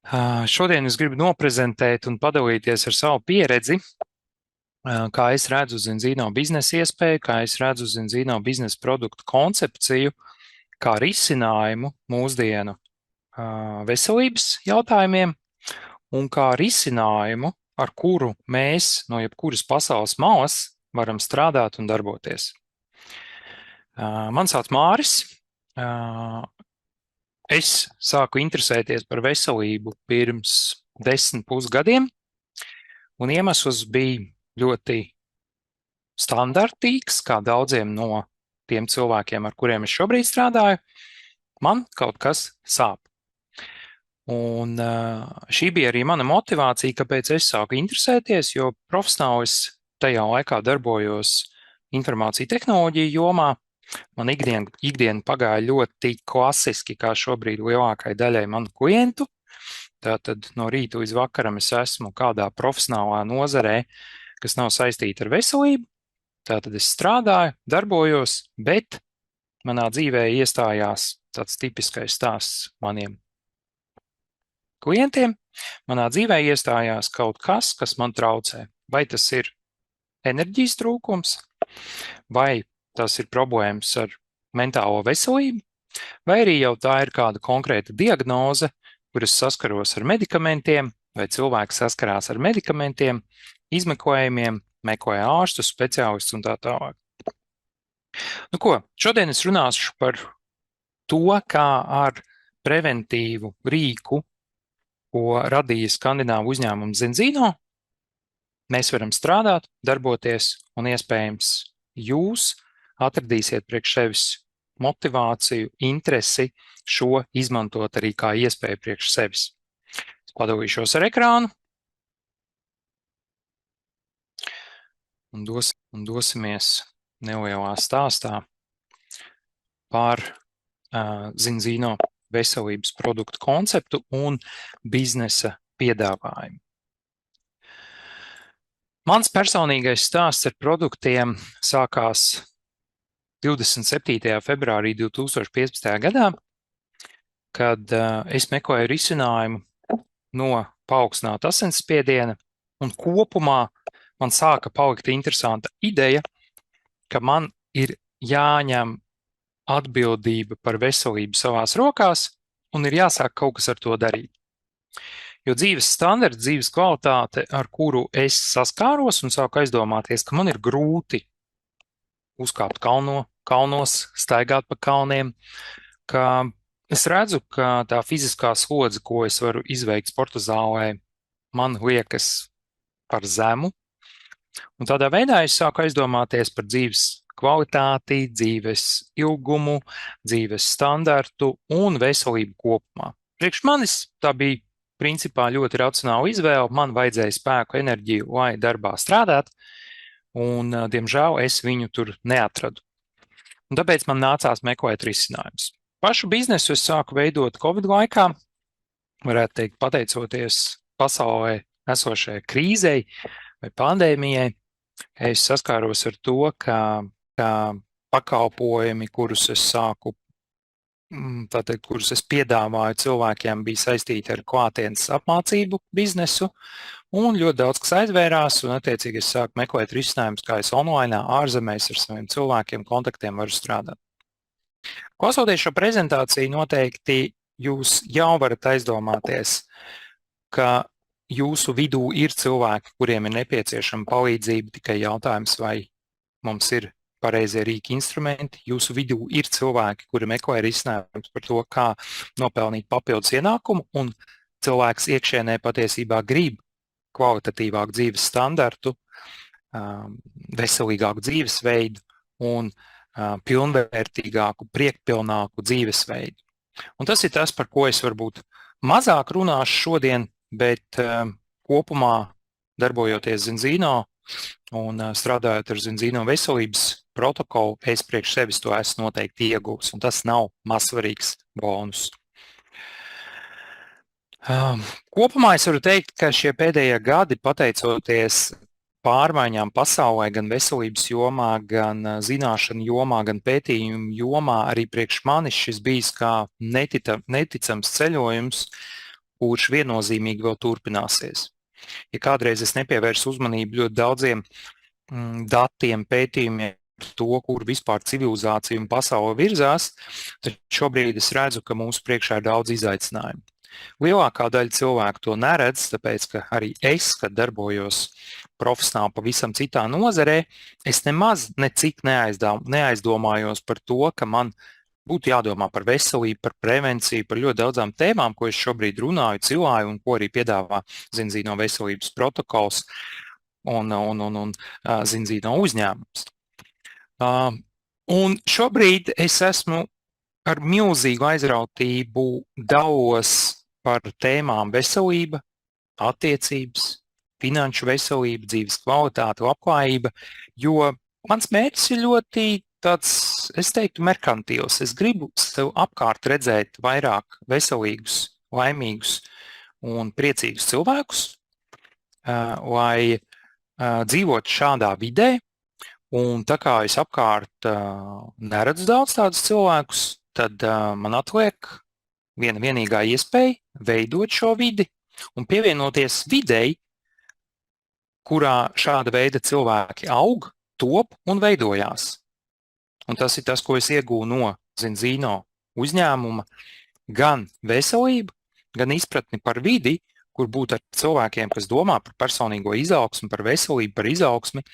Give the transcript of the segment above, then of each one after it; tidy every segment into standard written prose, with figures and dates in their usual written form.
Šodien es gribu noprezentēt un padalīties ar savu pieredzi, kā es redzu Zinzino biznesa iespēju, kā es redzu Zinzino biznesa produktu koncepciju, kā risinājumu mūsdienu veselības jautājumiem un kā risinājumu, ar kuru mēs no jebkuras pasaules malas varam strādāt un darboties. Mani sauc Māris. Es sāku interesēties par veselību pirms 10+ gadiem, un iemesls bija ļoti standartīgs, kā daudziem no tiem cilvēkiem, ar kuriem es šobrīd strādāju. Man kaut kas sāp. Un šī bija arī mana motivācija, kāpēc es sāku interesēties, jo profesionāli es tajā laikā darbojos informāciju tehnoloģiju jomā. Man ikdiena pagāja ļoti klasiski, kā šobrīd lielākai daļai manu klientu. Tātad no rīta līdz vakaram es esmu kādā profesionālā nozarē, kas nav saistīta ar veselību. Tātad es strādāju, darbojos, bet manā dzīvē iestājās tāds tipiskais stāsts maniem klientiem. Manā dzīvē iestājās kaut kas, kas man traucē. Vai tas ir enerģijas trūkums, vai tas ir problēmas ar mentālo veselību, vai arī jau tā ir kāda konkrēta diagnoze, kuras saskaros ar medikamentiem, vai cilvēks saskarās ar medikamentiem, izmeklējumiem, meklē ārstus, speciālistus un tā tālāk. Nu ko, šodien es runāšu par to, kā ar preventīvu rīku, ko radīja skandināvu uzņēmumu Zinzino, mēs varam strādāt, darboties un iespējams jūs atradīsiet priekš sevis motivāciju, interesi šo izmantot arī kā iespēju priekš sevis. Es padalīšos ar ekrānu un dosimies nelielā stāstā par Zinzino veselības produktu konceptu un biznesa piedāvājumu. Mans personīgais stāsts ar produktiem sākās 27. februārī 2015. gadā, kad es meklēju risinājumu no paaugstināta asinsspiediena, un kopumā man sāka palikt interesanta ideja, ka man ir jāņem atbildība par veselību savās rokās un ir jāsāk kaut kas ar to darīt. Jo dzīves standarts, dzīves kvalitāte, ar kuru es saskāros un sāku aizdomāties, ka man ir grūti uzkāpt kalnos, staigāt pa kalniem, ka es redzu, ka tā fiziskā slodze, ko es varu izveikt sporta zālē, man liekas par zemu. Un tādā veidā es sāku aizdomāties par dzīves kvalitāti, dzīves ilgumu, dzīves standartu un veselību kopumā. Priekš manis tā bija principā ļoti racionāla izvēle. Man vajadzēja spēku, enerģiju, lai darbā strādātu, un, diemžēl, es viņu tur neatradu. Un tāpēc man nācās meklēt risinājumus. Pašu biznesu es sāku veidot Covid laikā, varētu teikt, pateicoties pasaulē esošajai krīzei vai pandēmijai. Es saskāros ar to, ka pakalpojumi, kurus es sāku, kurus es piedāvāju cilvēkiem, bija saistīti ar klātienes apmācību biznesu, un ļoti daudz kas aizvērās, un attiecīgi es sāku meklēt risinājumus, kā es online, ārzemēs ar saviem cilvēkiem, kontaktiem varu strādāt. Klausoties šo prezentāciju, noteikti jūs jau varat aizdomāties, ka jūsu vidū ir cilvēki, kuriem ir nepieciešama palīdzība, tikai jautājums, vai mums ir pareizie rīki instrumenti. Jūsu vidū ir cilvēki, kuri meklē risinājumus par to, kā nopelnīt papildus ienākumu, un cilvēks iekšienē patiesībā grib kvalitatīvāku dzīves standartu, veselīgāku dzīvesveidu un pilnvērtīgāku, priekpilnāku dzīvesveidu. Un tas ir tas, par ko es varbūt mazāk runāšu šodien, bet kopumā darbojoties Zinzino un strādājot ar Zinzino veselības protokolu, es priekš sevis to esmu noteikti iegūs, un tas nav mazsvarīgs bonus. Kopumā es varu teikt, ka šie pēdējie gadi, pateicoties pārmaiņām pasaulē, gan veselības jomā, gan zināšanu jomā, gan pētījumu jomā, arī priekš manis šis bijis kā neticams ceļojums, kurš viennozīmīgi vēl turpināsies. Ja kādreiz es nepievērsu uzmanību ļoti daudziem datiem, pētījumiem par to, kur vispār civilizācija un pasaule virzās, tad šobrīd es redzu, ka mūsu priekšā ir daudz izaicinājumu. Lielākā daļa cilvēku to neredz, tāpēc, ka arī es, kad darbojos profesionāli pavisam citā nozarē, es nemaz necik neaizdomājos par to, ka man būtu jādomā par veselību, par prevenciju, par ļoti daudzām tēmām, ko es šobrīd runāju, cilāju un ko arī piedāvā Zinzīno veselības protokols un Zinzīno uzņēmums. Un šobrīd es esmu ar milzīgu aizrautību dalos par tēmām veselība, attiecības, finanšu veselība, dzīves kvalitāte, labklājība, jo mans mērķis ir ļoti tāds, es teiktu, merkantīls. Es gribu sev apkārt redzēt vairāk veselīgus, laimīgus un priecīgus cilvēkus, lai dzīvot šādā vidē, un tā kā es apkārt neredzu daudz tādus cilvēkus, tad man atliek viena vienīgā iespēja veidot šo vidi un pievienoties videi, kurā šāda veida cilvēki aug, top un veidojās. Un tas ir tas, ko es iegūnu no Zinzīno uzņēmuma, gan veselību, gan izpratni par vidi, kur būt ar cilvēkiem, kas domā par personīgo izaugsmu, par veselību, par izaugsmi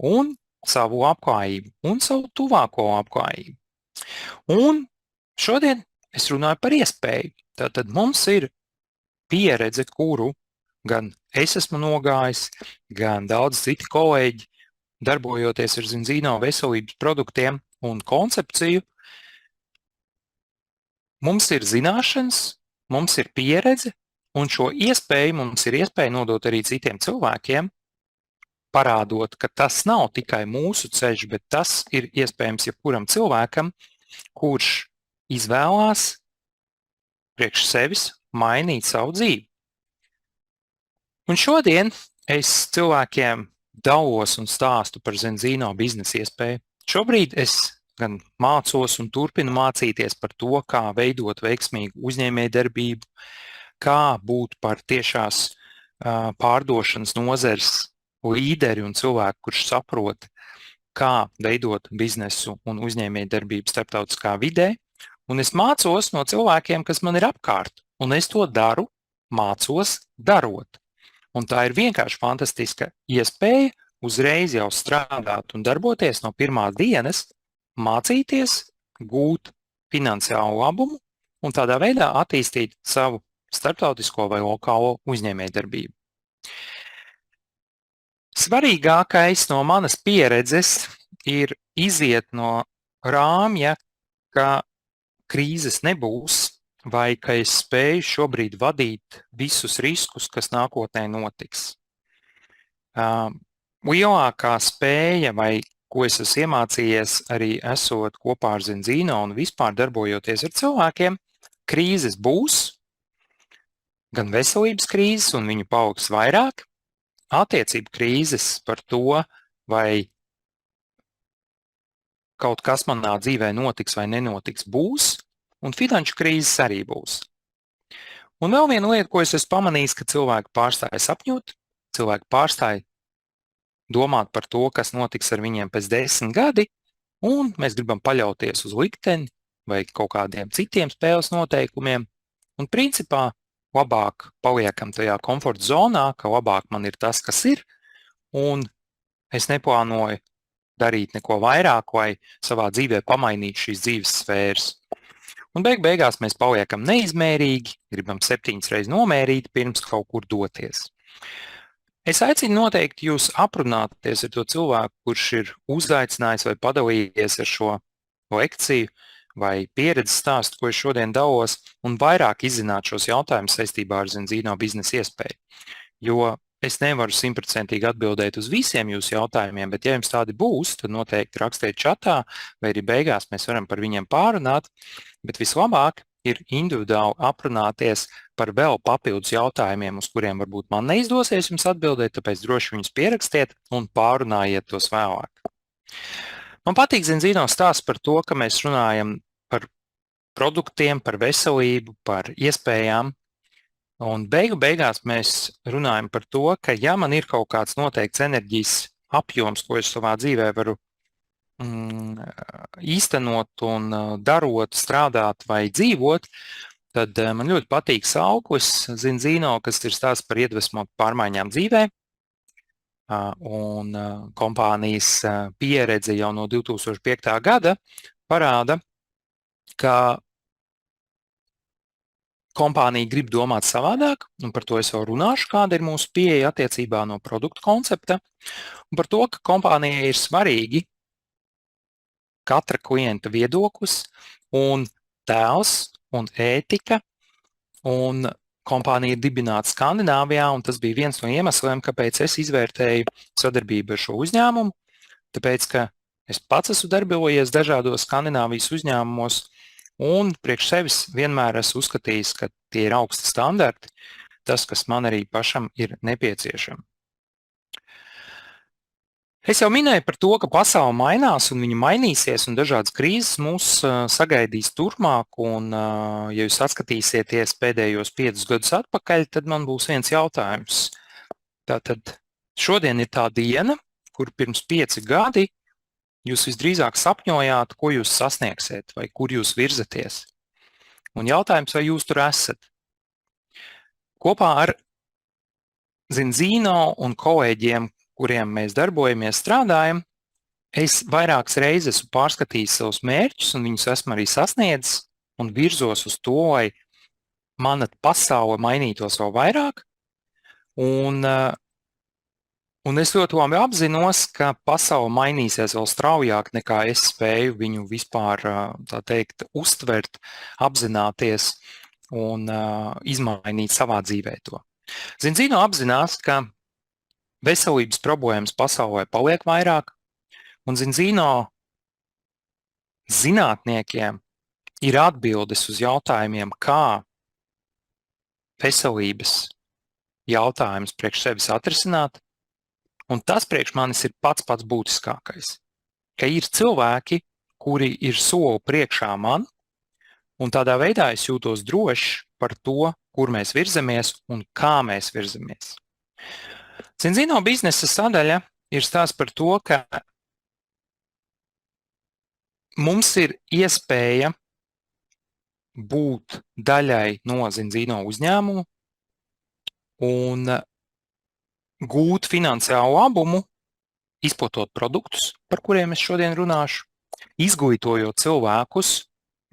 un savu labklājību un savu tuvāko labklājību. Un šodien es runāju par iespēju. Tātad mums ir pieredze, kuru gan es esmu nogājis, gan daudz citi kolēģi, darbojoties ar Zinzīno veselības produktiem un koncepciju. Mums ir zināšanas, mums ir pieredze, un šo iespēju mums ir iespēja nodot arī citiem cilvēkiem, parādot, ka tas nav tikai mūsu ceļš, bet tas ir iespējams jebkuram cilvēkam, kurš izvēlās priekš sevis mainīt savu dzīvi. Un šodien es cilvēkiem dalos un stāstu par Zinzīno biznesa iespēju. Šobrīd es gan mācos un turpinu mācīties par to, kā veidot veiksmīgu uzņēmējdarbību, kā būt par tiešās pārdošanas nozares līderi un cilvēku, kurš saprot, kā veidot biznesu un uzņēmējdarbību starptautiskā vidē. Un es mācos no cilvēkiem, kas man ir apkārt, un es to daru, mācos darot. Un tā ir vienkārši fantastiska iespēja uzreiz jau strādāt un darboties no pirmās dienas, mācīties, gūt finansiālu labumu un tādā veidā attīstīt savu starptautisko vai lokālo uzņēmējdarbību. Svarīgākais no manas pieredzes ir iziet no rāmja, ka krīzes nebūs, vai ka es spēju šobrīd vadīt visus riskus, kas nākotnē notiks. Lielākā spēja, vai ko es esmu iemācījies arī esot kopā ar Zinzīno un vispār darbojoties ar cilvēkiem, krīzes būs, gan veselības krīzes, un viņu paaugs vairāk, attiecību krīzes par to, vai kaut kas manā dzīvē notiks vai nenotiks, būs, un finanšu krīzes arī būs. Un vēl viena lieta, ko es esmu pamanījis, ka cilvēki pārstāja sapņot, cilvēki pārstāja domāt par to, kas notiks ar viņiem pēc 10 gadi, un mēs gribam paļauties uz likteni vai kaut kādiem citiem spēles noteikumiem, un principā labāk paliekam tajā komforta zonā, ka labāk man ir tas, kas ir, un es neplānoju darīt neko vairāk vai savā dzīvē pamainīt šīs dzīves sfēras. Un beigās mēs paliekam neizmērīgi, gribam 7 reizes nomērīt, pirms kaut kur doties. Es aicinu noteikti jūs aprunāties ar to cilvēku, kurš ir uzaicinājis vai padalījies ar šo lekciju vai pieredzes stāstu, ko es šodien dalos, un vairāk izzināt šos jautājumus saistībā ar Zinzīno biznesa iespēju. Jo es nevaru 100% atbildēt uz visiem jūsu jautājumiem, bet ja jums tādi būs, tad noteikti rakstiet čatā, vai arī beigās mēs varam par viņiem pārunāt, bet vislabāk ir individuāli aprunāties par vēl papildus jautājumiem, uz kuriem varbūt man neizdosies jums atbildēt, tāpēc droši viņus pierakstiet un pārunājiet tos vēlāk. Man patīk Zinzīno stāsts par to, ka mēs runājam par produktiem, par veselību, par iespējām, Un beigās mēs runājam par to, ka ja man ir kaut kāds noteikts enerģijas apjoms, ko es savā dzīvē varu īstenot un darot, strādāt vai dzīvot, tad man ļoti patīk sauklis Zinzino, kas ir stāsts par iedvesmotu pārmaiņām dzīvē. Un kompānijas pieredze jau no 2005. gada parāda, ka kompānija grib domāt savādāk, un par to es vēl runāšu, kāda ir mūsu pieeja attiecībā no produktu koncepta, un par to, ka kompānijai ir svarīgi katra klienta viedoklis un tēls un ētika, un kompānija ir dibināta Skandināvijā, un tas bija viens no iemesliem, kāpēc es izvērtēju sadarbību ar šo uzņēmumu, tāpēc, ka es pats esmu darbojies dažādos Skandināvijas uzņēmumos, un priekš sevis vienmēr esmu uzskatījis, ka tie ir augsti standarti, tas, kas man arī pašam ir nepieciešams. Es jau minēju par to, ka pasaule mainās un viņa mainīsies, un dažādas krīzes mūs sagaidīs turpmāk, un ja jūs atskatīsieties pēdējos 5 gadus atpakaļ, tad man būs viens jautājums. Tātad šodien ir tā diena, kur pirms 5 gadi jūs visdrīzāk sapņojāt, ko jūs sasniegsiet vai kur jūs virzaties. Un jautājums, vai jūs tur esat? Kopā ar Zinzino un kolēģiem, kuriem mēs darbojamies, strādājam, es vairākas reizes esmu pārskatījis savus mērķus un viņus esmu arī sasniedzis un virzos uz to, lai mana pasaule mainītos vēl vairāk. Un es ļoti labi apzinos, ka pasaule mainīsies vēl straujāk nekā es spēju viņu vispār, tā teikt, uztvert, apzināties un izmainīt savā dzīvē to. Zinzino apzinās, ka veselības problēmas pasaulē paliek vairāk, un Zinzino zinātniekiem ir atbildes uz jautājumiem, kā veselības jautājumus priekš sevis atrisināt. Un tas priekš manis ir pats būtiskākais, ka ir cilvēki, kuri ir soli priekšā man, un tādā veidā es jūtos drošs par to, kur mēs virzamies un kā mēs virzamies. Zinzino biznesa sadaļa ir stāsts par to, ka mums ir iespēja būt daļai no Zinzino uzņēmuma un gūt finansiālu labumu, izplatot produktus, par kuriem es šodien runāšu, izglītojot cilvēkus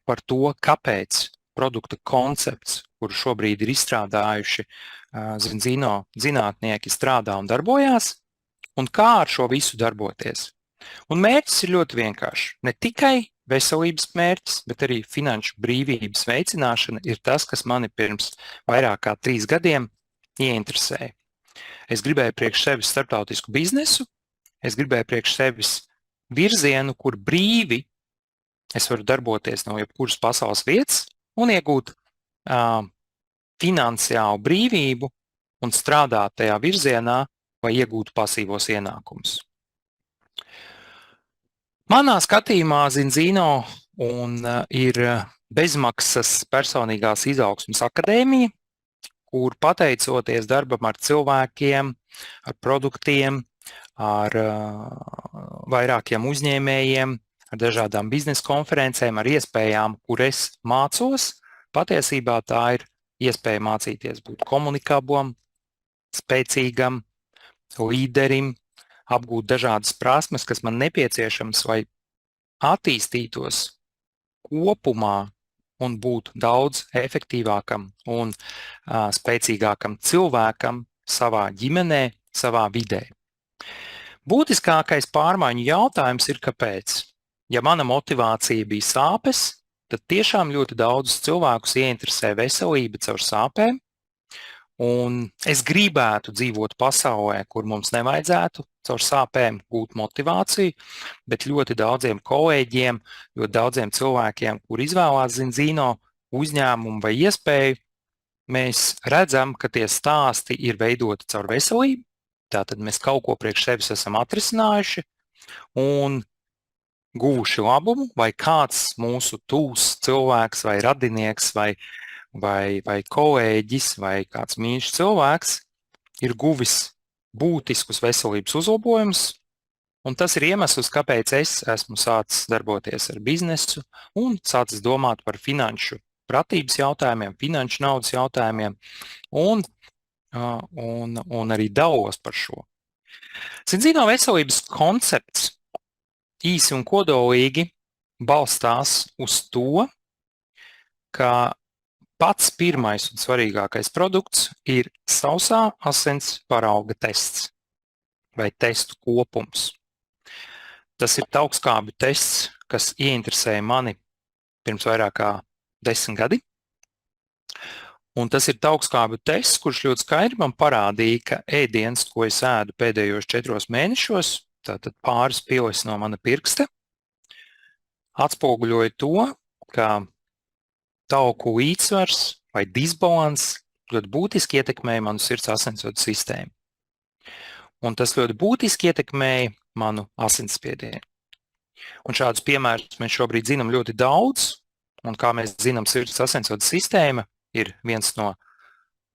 par to, kāpēc produkta koncepts, kuru šobrīd ir izstrādājuši Zinzino zinātnieki, strādā un darbojās, un kā ar šo visu darboties. Un mērķis ir ļoti vienkāršs. Ne tikai veselības mērķis, bet arī finanšu brīvības veicināšana ir tas, kas mani pirms vairāk kā 3 gadiem ieinteresēja. Es gribēju priekš sevis starptautisku biznesu, es gribēju priekš sevis virzienu, kur brīvi es varu darboties no jebkuras pasaules vietas un iegūt finansiālu brīvību un strādāt tajā virzienā vai iegūt pasīvos ienākumus. Manā skatījumā Zinzino ir bezmaksas personīgās izaugsmes akadēmija, kur pateicoties darbam ar cilvēkiem, ar produktiem, ar vairākiem uzņēmējiem, ar dažādām biznesa konferencēm, ar iespējām, kur es mācos, patiesībā tā ir iespēja mācīties būt komunikablam, spēcīgam, līderim, apgūt dažādas prasmes, kas man nepieciešams, lai attīstītos kopumā un būt daudz efektīvākam un spēcīgākam cilvēkam savā ģimenē, savā vidē. Būtiskākais pārmaiņu jautājums ir, kāpēc. Ja mana motivācija bija sāpes, tad tiešām ļoti daudzus cilvēkus ieinteresē veselība caur sāpēm, un es gribētu dzīvot pasaulē, kur mums nevajadzētu caur sāpēm gūt motivāciju, bet ļoti daudziem kolēģiem, ļoti daudziem cilvēkiem, kur izvēlās Zinzino uzņēmumu vai iespēju, mēs redzam, ka tie stāsti ir veidoti caur veselību, tātad mēs kaut ko priekš sevis esam atrisinājuši un guvuši labumu, vai kāds mūsu tuvs cilvēks vai radinieks vai vai kolēģis vai kāds mīļš cilvēks ir guvis būtiskus veselības uzlabojumus, un tas ir iemesls, kāpēc es esmu sācis darboties ar biznesu un sācis domāt par finanšu pratības jautājumiem, finanšu naudas jautājumiem un arī dalos par šo. Zinzīno veselības koncepts īsi un kodolīgi balstās uz to, ka pats pirmais un svarīgākais produkts ir sausā asins parauga tests vai testu kopums. Tas ir taukskābju tests, kas ieinteresēja mani pirms vairāk kā 10 gadi. Un tas ir taukskābju tests, kurš ļoti skaidri man parādīja, ka ēdiens, ko es ēdu pēdējos 4 mēnešos, tātad pāris pilis no mana pirksta, atspoguļoja to, ka tauku līdzsvars vai disbalans ļoti būtiski ietekmēja manu sirds asinsvadu sistēmu. Un tas ļoti būtiski ietekmēja manu asinsspiedienu. Un šādus piemērus mēs šobrīd zinām ļoti daudz, un kā mēs zinām, sirds asinsvadu sistēma ir viens no,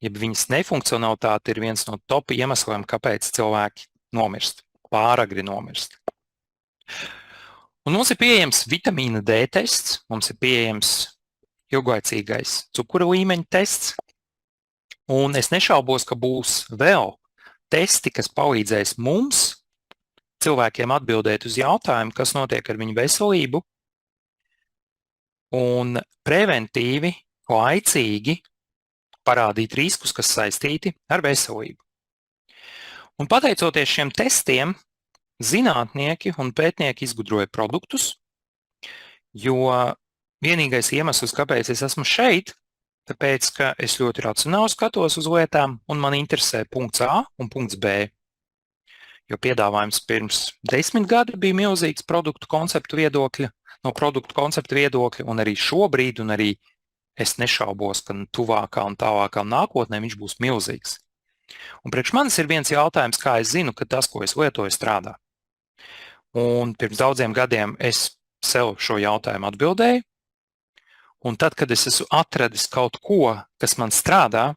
ja viņas nefunkcionalitāte ir viens no top iemesliem, kāpēc cilvēki nomirst, pāragri nomirst. Un mums ir pieejams vitamīna D tests, mums ir pieejams ilglaicīgais cukura līmeņa tests, un es nešaubos, ka būs vēl testi, kas palīdzēs mums, cilvēkiem, atbildēt uz jautājumu, kas notiek ar viņu veselību, un preventīvi, laicīgi parādīt riskus, kas saistīti ar veselību. Un pateicoties šiem testiem, zinātnieki un pētnieki izgudroja produktus, jo vienīgais iemesls, kāpēc es esmu šeit, tāpēc, ka es ļoti racionāli skatos uz lietām un man interesē punkts A un punkts B. Jo piedāvājums pirms 10 gadi bija milzīgs no produktu konceptu viedokļa, un arī šobrīd, un arī es nešaubos, ka tuvākā un tālākā nākotnē viņš būs milzīgs. Un priekš manis ir viens jautājums, kā es zinu, ka tas, ko es lietoju, strādā. Un pirms daudziem gadiem es sev šo jautājumu atbildēju, un tad, kad es esmu atradis kaut ko, kas man strādā,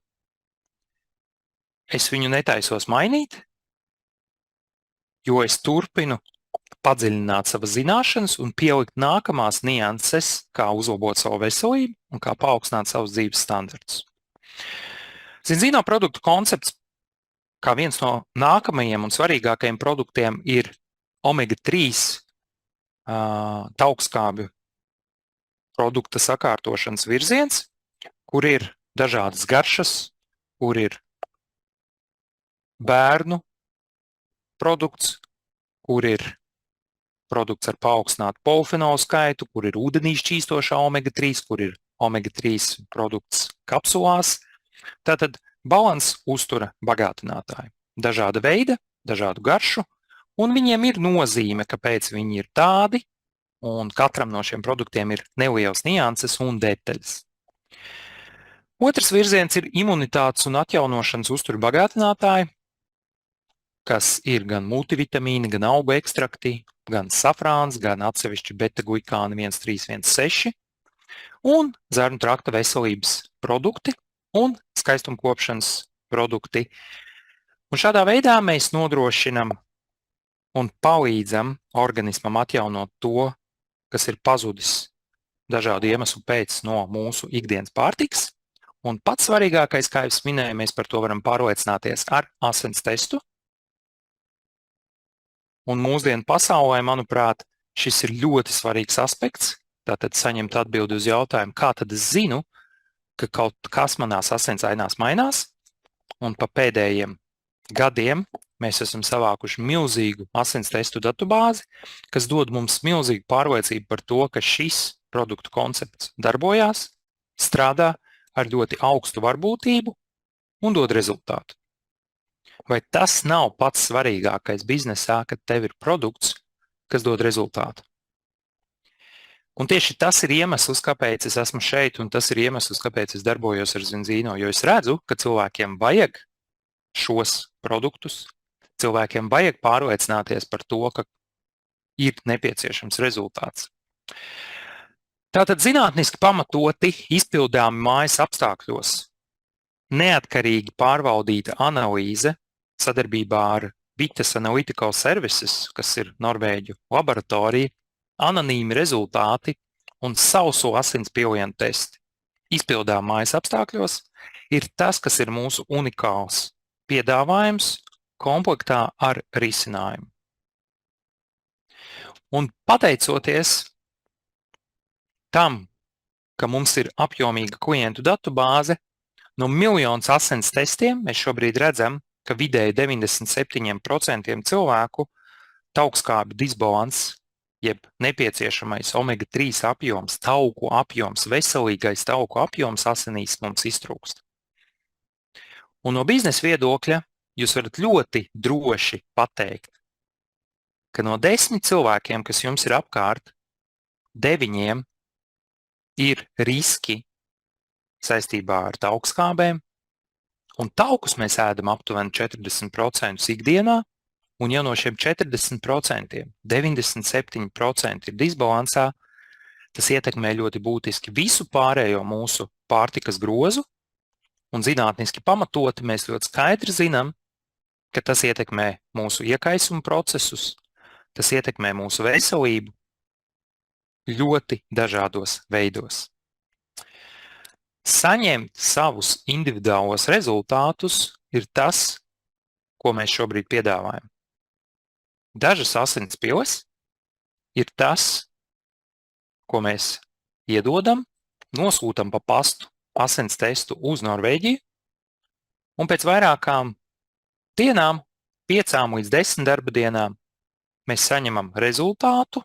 es viņu netaisos mainīt, jo es turpinu padziļināt savas zināšanas un pielikt nākamās nianses, kā uzlabot savu veselību un kā paaugstināt savus dzīves standartus. Zinzīno produktu koncepts, kā viens no nākamajiem un svarīgākajiem produktiem, ir omega-3 taukskābju produkta sakārtošanas virziens, kur ir dažādas garšas, kur ir bērnu produkts, kur ir produkts ar paaugstinātu polifenolu skaitu, kur ir ūdenī šķīstošā omega-3, kur ir omega-3 produkts kapsulās. Tātad balans uztura bagātinātāji. Dažāda veida, dažādu garšu, un viņiem ir nozīme, kāpēc viņi ir tādi, un katram no šiem produktiem ir nelielas nianses un detaļas. Otrs virziens ir imunitātes un atjaunošanas uztura bagātinātāji, kas ir gan multivitamīni, gan augu ekstrakti, gan safrāns, gan atsevišķi beta-glikāni 1,3,1,6 un zarnu trakta veselības produkti un skaistumkopšanas produkti. Un šādā veidā mēs nodrošinam un palīdzam organismam atjaunot to, kas ir pazudis dažādu iemeslu pēc no mūsu ikdienas pārtikas. Un pats svarīgākais, kā jau minēju, mēs par to varam pārliecināties ar asins testu. Un mūsdienu pasaulē, manuprāt, šis ir ļoti svarīgs aspekts. Tātad saņemt atbildi uz jautājumu, kā tad es zinu, ka kaut kas manās asinsainās mainās. Un pa pēdējiem gadiem mēs esam savākuši milzīgu asins testu datubāzi, kas dod mums milzīgu pārliecību par to, ka šis produktu koncepts darbojās, strādā ar ļoti augstu varbūtību un dod rezultātu. Vai tas nav pats svarīgākais biznesā, kad tev ir produkts, kas dod rezultātu? Un tieši tas ir iemesls, kāpēc es esmu šeit, un tas ir iemesls, kāpēc es darbojos ar Zinzīno, jo es redzu, ka cilvēkiem vajag šos produktus, cilvēkiem vajag pārliecināties par to, ka ir nepieciešams rezultāts. Tātad zinātniski pamatoti izpildāmi mājas apstākļos neatkarīgi pārvaldīta analīze sadarbībā ar Vitas Analytical Services, kas ir Norvēģu laboratorija, anonīmi rezultāti un sauso asins pielienu testi izpildām mājas apstākļos ir tas, kas ir mūsu unikāls piedāvājums komplektā ar risinājumu. Un pateicoties tam, ka mums ir apjomīga klientu datu bāze, no miljonus asins testiem mēs šobrīd redzam, ka vidēji 97% cilvēku taukskābju disbalans, jeb nepieciešamais omega-3 apjoms, tauku apjoms, veselīgais tauku apjoms asinīs mums iztrūkst. Un no biznesa viedokļa jūs varat ļoti droši pateikt, ka no 10 cilvēkiem, kas jums ir apkārt, 9 ir riski saistībā ar taukskābēm, un taukus mēs ēdam aptuveni 40% ikdienā, un ja no šiem 40% 97% ir disbalansā, tas ietekmē ļoti būtiski visu pārējo mūsu pārtikas grozu, un zinātniski pamatoti mēs ļoti skaidri zinām, ka tas ietekmē mūsu iekaisuma procesus, tas ietekmē mūsu veselību ļoti dažādos veidos. Saņemt savus individuālos rezultātus ir tas, ko mēs šobrīd piedāvājam. Dažas asins piles ir tas, ko mēs iedodam, nosūtam pa pastu asins testu uz Norvēģiju, un pēc vairākām dienām, 5 līdz 10 darba dienām, mēs saņemam rezultātu,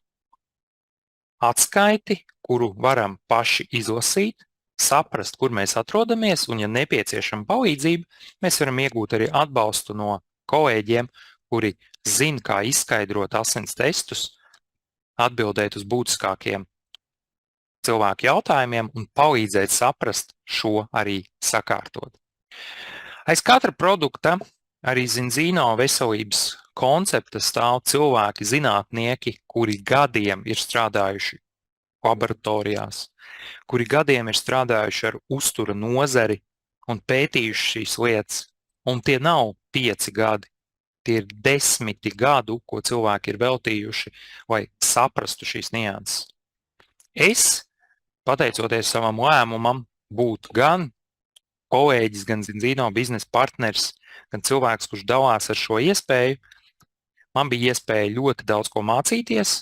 atskaiti, kuru varam paši izlasīt, saprast, kur mēs atrodamies, un, ja nepieciešama palīdzība, mēs varam iegūt arī atbalstu no kolēģiem, kuri zina, kā izskaidrot asins testus, atbildēt uz būtiskākiem cilvēku jautājumiem un palīdzēt saprast šo arī sakārtot. Aiz katra produkta, arī Zinzino veselības koncepta stāv cilvēki, zinātnieki, kuri gadiem ir strādājuši laboratorijās, kuri gadiem ir strādājuši ar uztura nozari un pētījuši šīs lietas. Un tie nav 5 gadi, tie ir 10 gadu, ko cilvēki ir veltījuši, lai saprastu šīs nianses. Es, pateicoties savam lēmumam, būt gan kolēģis, gan Zinzino biznesa partners, gan cilvēks, kurš dalās ar šo iespēju, man bija iespēja ļoti daudz ko mācīties,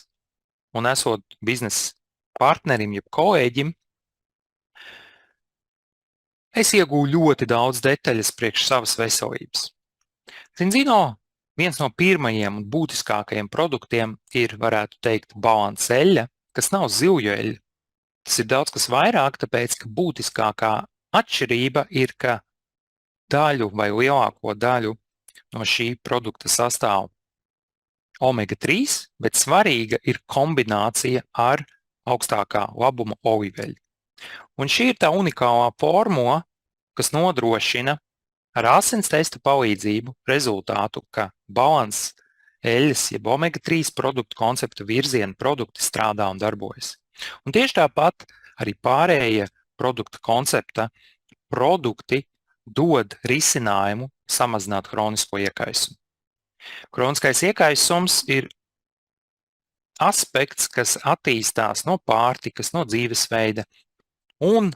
un esot biznesa partnerim, jeb kolēģim, es iegūju ļoti daudz detaļas priekš savas veselības. Zinzino viens no pirmajiem un būtiskākajiem produktiem ir, varētu teikt, balanseļa, kas nav zivju eļļa. Tas ir daudz kas vairāk, tāpēc, ka būtiskākā atšķirība ir, ka daļu vai lielāko daļu no šī produkta sastāv omega-3, bet svarīga ir kombinācija ar augstākā labuma olīveļu. Un šī ir tā unikālā formula, kas nodrošina ar asins testa palīdzību rezultātu, ka balans eļļas, jeb omega-3 produktu konceptu virziena produkti strādā un darbojas. Un tieši tāpat arī pārējie produkta koncepta produkti dod risinājumu samazināt hronisko iekaisumu. Hroniskais iekaisums ir aspekts, kas attīstās no pārtikas, no dzīvesveida, un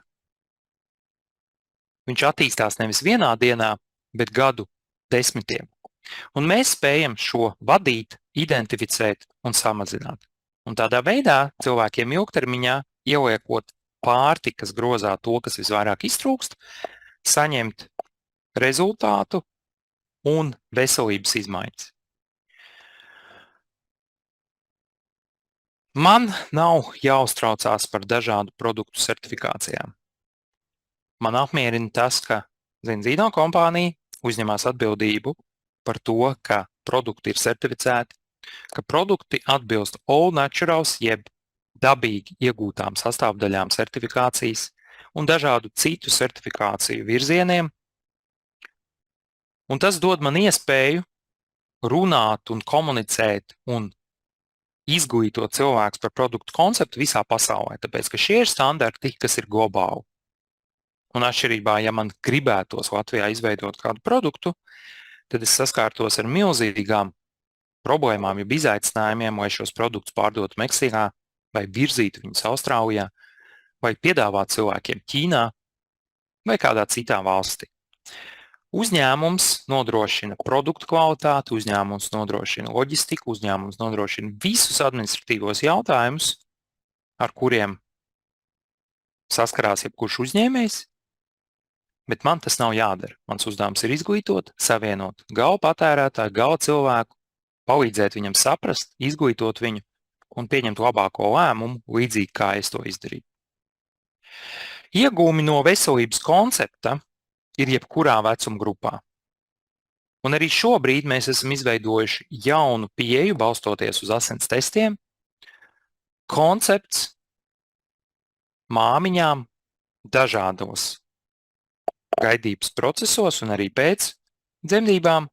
viņš attīstās nevis vienā dienā, bet gadu desmitiem. Un mēs spējam šo vadīt, identificēt un samazināt. Un tādā veidā cilvēkiem ilgtermiņā, ieliekot pārtikas grozā to, kas visvairāk iztrūkst, saņemt rezultātu un veselības izmaiņas. Man nav jāuztraucās par dažādu produktu certifikācijām. Man apmierina tas, ka Zinzino kompānija uzņemās atbildību par to, ka produkti ir certificēti, ka produkti atbilst All Naturals, jeb dabīgi iegūtām sastāvdaļām certifikācijas un dažādu citu certifikāciju virzieniem. Un tas dod man iespēju runāt un komunicēt un izglītot cilvēkus par produktu konceptu visā pasaulē, tāpēc, ka šie ir standarti, kas ir globāli. Un atšķirībā, ja man gribētos Latvijā izveidot kādu produktu, tad es saskārtos ar milzīgām problēmām, jeb izaicinājumiem, lai šos produktus pārdotu Meksikā, vai virzītu viņus Austrālijā, vai piedāvāt cilvēkiem Ķīnā vai kādā citā valstī. Uzņēmums nodrošina produktu kvalitāti, uzņēmums nodrošina loģistiku, uzņēmums nodrošina visus administratīvos jautājumus, ar kuriem saskarās jebkurš uzņēmējs, bet man tas nav jādara. Mans uzdevums ir izglītot, savienot gala patērētāju, gala cilvēku, palīdzēt viņam saprast, izglītot viņu un pieņemt labāko lēmumu, līdzīgi kā es to izdarīju. Iegūmi no veselības koncepta ir jebkurā vecuma grupā. Un arī šobrīd mēs esam izveidojuši jaunu pieeju, balstoties uz asins testiem. Koncepts māmiņām dažādos gaidības procesos un arī pēc dzemdībām,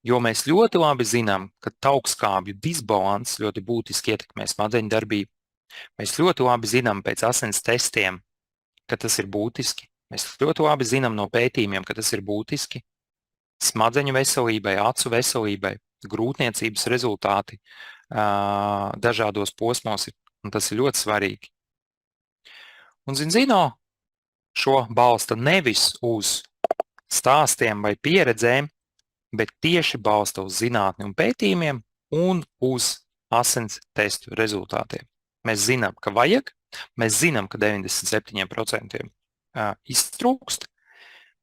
jo mēs ļoti labi zinām, ka taukskābju disbalans ļoti būtiski ietekmē smadzeņu darbību. Mēs ļoti labi zinām pēc asins testiem, ka tas ir būtiski. Mēs ļoti labi zinām no pētījumiem, ka tas ir būtiski smadzeņu veselībai, acu veselībai, grūtniecības rezultāti dažādos posmos, un tas ir ļoti svarīgi. Un Zinzino šo balsta nevis uz stāstiem vai pieredzēm, bet tieši balsta uz zinātni un pētījumiem un uz asins testu rezultātiem. Mēs zinām, ka vajag, mēs zinām, ka 97% iztrūkst,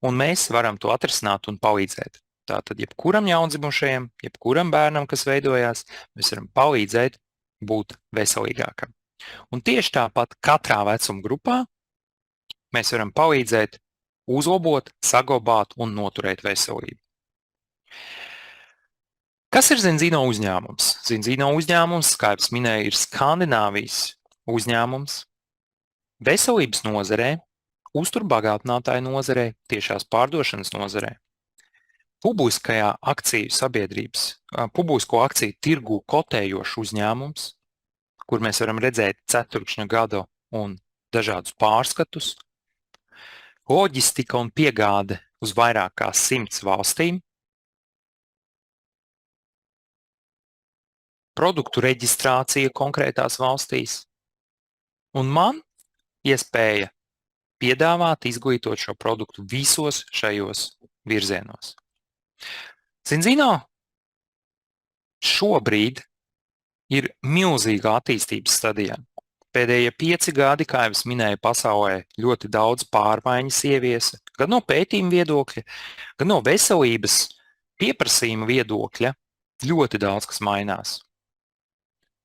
un mēs varam to atrisināt un palīdzēt. Tātad jebkuram jaundzimušajam, jebkuram bērnam, kas veidojās, mēs varam palīdzēt būt veselīgākam. Un tieši tāpat katrā vecuma grupā mēs varam palīdzēt uzlabot, saglabāt un noturēt veselību. Kas ir Zinzino uzņēmums? Zinzino uzņēmums, kā jau minēju, ir Skandināvijas uzņēmums veselības nozarē, uzturbagātinātāju nozarē, tiešās pārdošanas nozarē, publiskajā akciju sabiedrības, publisko akciju tirgū kotējošs uzņēmums, kur mēs varam redzēt ceturkšņa gada un dažādus pārskatus, loģistika un piegāde uz vairāk kā 100 valstīm, produktu reģistrācija konkrētās valstīs, un man iespēja piedāvāt, izglītot šo produktu visos šajos virzienos. Zinzino šobrīd ir milzīgā attīstības stadijā. Pēdējie 5 gadi, kā jau es minēju, pasaulē ļoti daudz pārmaiņas ieviesa, gan no pētījuma viedokļa, gan no veselības pieprasījuma viedokļa, ļoti daudz kas mainās.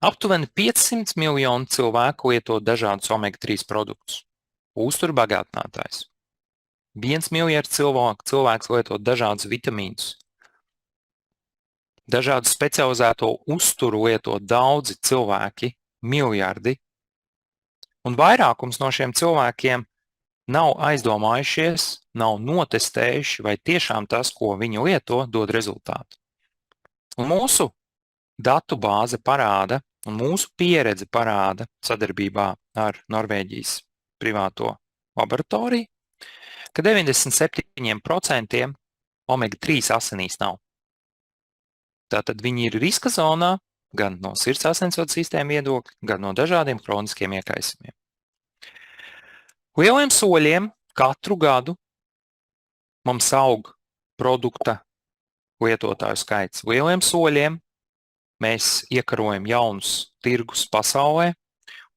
Aptuveni 500 miljoni cilvēku lieto dažādus omega-3 produktus. Uzturbagātinātājs. 1 miljards cilvēks lieto dažādus vitamīnus. Dažādu specializēto uzturu lieto daudzi cilvēki, miljardi. Un vairākums no šiem cilvēkiem nav aizdomājušies, nav notestējuši, vai tiešām tas, ko viņi lieto, dod rezultātu. Un mūsu datu bāze parāda, un mūsu pieredze parāda sadarbībā ar Norvēģijas privāto laboratoriju, ka 97% omega-3 asinīs nav. Tātad viņi ir riska zonā gan no sirds asinsvadu sistēmu viedokļa, gan no dažādiem kroniskiem iekaisumiem. Lieliem soļiem katru gadu mums aug produkta lietotāju skaits. Lieliem soļiem mēs iekarojam jaunus tirgus pasaulē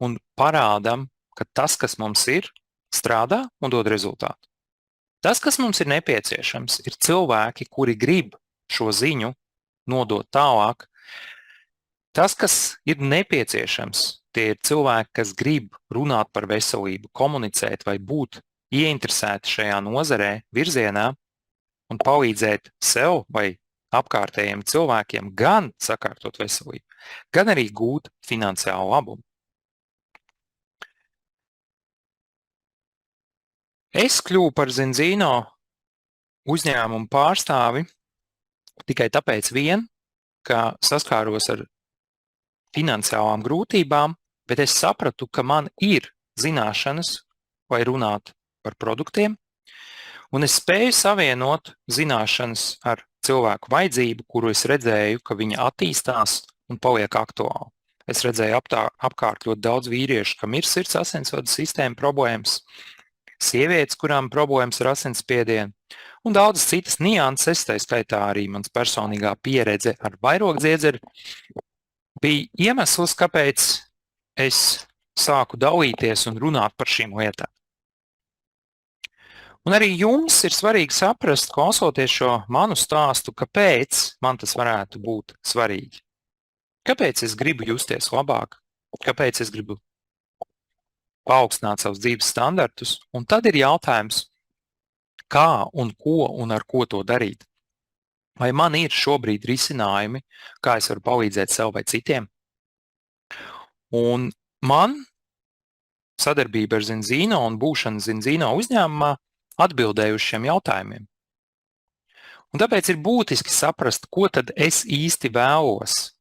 un parādam, ka tas, kas mums ir, strādā un dod rezultātu. Tas, kas mums ir nepieciešams, ir cilvēki, kuri grib šo ziņu nodot tālāk. Tas, kas ir nepieciešams, tie ir cilvēki, kas grib runāt par veselību, komunicēt vai būt ieinteresēti šajā nozarē, virzienā un palīdzēt sev vai apkārtējiem cilvēkiem gan sakārtot veselību, gan arī gūt finansiālu labumu. Es kļuvu par Zinzino uzņēmumu pārstāvi tikai tāpēc vien, ka saskāros ar finansiālām grūtībām, bet es sapratu, ka man ir zināšanas, vai runāt par produktiem, un es spēju savienot zināšanas ar cilvēku vajadzību, kuru es redzēju, ka viņa attīstās un paliek aktuāla. Es redzēju apkārt ļoti daudz vīriešu, kam ir sirds asinsvadu sistēma problēmas, sievietes, kurām problēmas ar asinsspiedienu, un daudzas citas nianses, tā skaitā arī mans personīgā pieredze ar vairogdziedzeri, bija iemesls, kāpēc es sāku dalīties un runāt par šīm lietām. Un arī jums ir svarīgi saprast, klausoties šo manu stāstu, kāpēc man tas varētu būt svarīgi. Kāpēc es gribu justies labāk? Kāpēc es gribu paaugstināt savus dzīves standartus? Un tad ir jautājums, kā un ko un ar ko to darīt? Vai man ir šobrīd risinājumi, kā es varu palīdzēt sev vai citiem? Un man sadarbība ar Zinzino un būšana Zinzino uzņēmumā atbildēja uz šiem jautājumiem. Un tāpēc ir būtiski saprast, ko tad es īsti vēlos.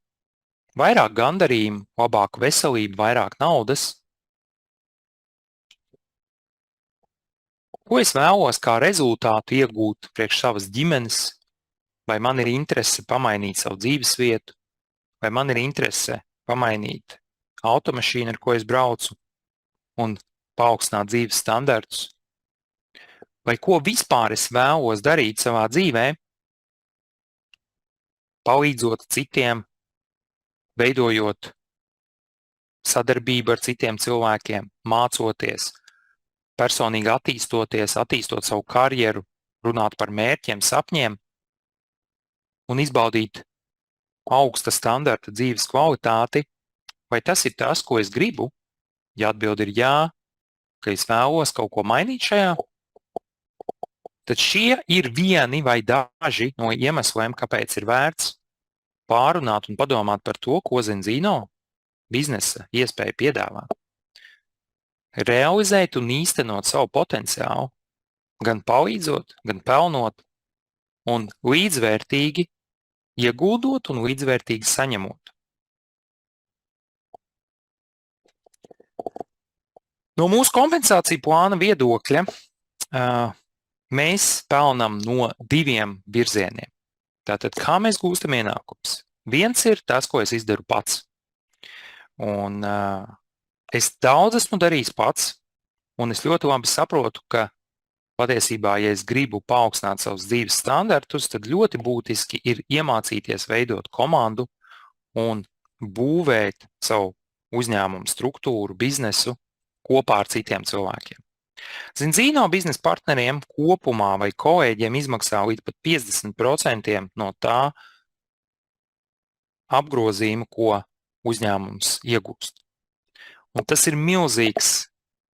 Vairāk gandarījumu, labāku veselību, vairāk naudas. Ko es vēlos kā rezultātu iegūt priekš savas ģimenes? Vai man ir interese pamainīt savu dzīvesvietu? Vai man ir interese pamainīt automašīnu, ar ko es braucu, un paaugstināt dzīves standartus? Vai ko vispār es vēlos darīt savā dzīvē, palīdzot citiem, veidojot sadarbību ar citiem cilvēkiem, mācoties, personīgi attīstoties, attīstot savu karjeru, runāt par mērķiem, sapņiem un izbaudīt augsta standarta dzīves kvalitāti? Vai tas ir tas, ko es gribu? Ja atbilde ir jā, ka es vēlos kaut ko mainīt šajā, tad šie ir vieni vai daži no iemesliem, kāpēc ir vērts pārunāt un padomāt par to, ko Zinzino biznesa iespēja piedāvā. Realizēt un īstenot savu potenciālu, gan palīdzot, gan pelnot, un līdzvērtīgi ieguldot un līdzvērtīgi saņemot. No mūsu kompensāciju plāna viedokļa mēs pelnam no diviem virzieniem. Tātad, kā mēs gūstam ienākums? Viens ir tas, ko es izdaru pats. Un es daudz esmu darījis pats, un es ļoti labi saprotu, ka patiesībā, ja es gribu paaugstināt savus dzīves standartus, tad ļoti būtiski ir iemācīties veidot komandu un būvēt savu uzņēmumu struktūru, biznesu kopā ar citiem cilvēkiem. Zinzino biznesa partneriem kopumā vai kolēģiem izmaksā līdz pat 50% no tā apgrozījuma, ko uzņēmums iegūst. Un tas ir milzīgs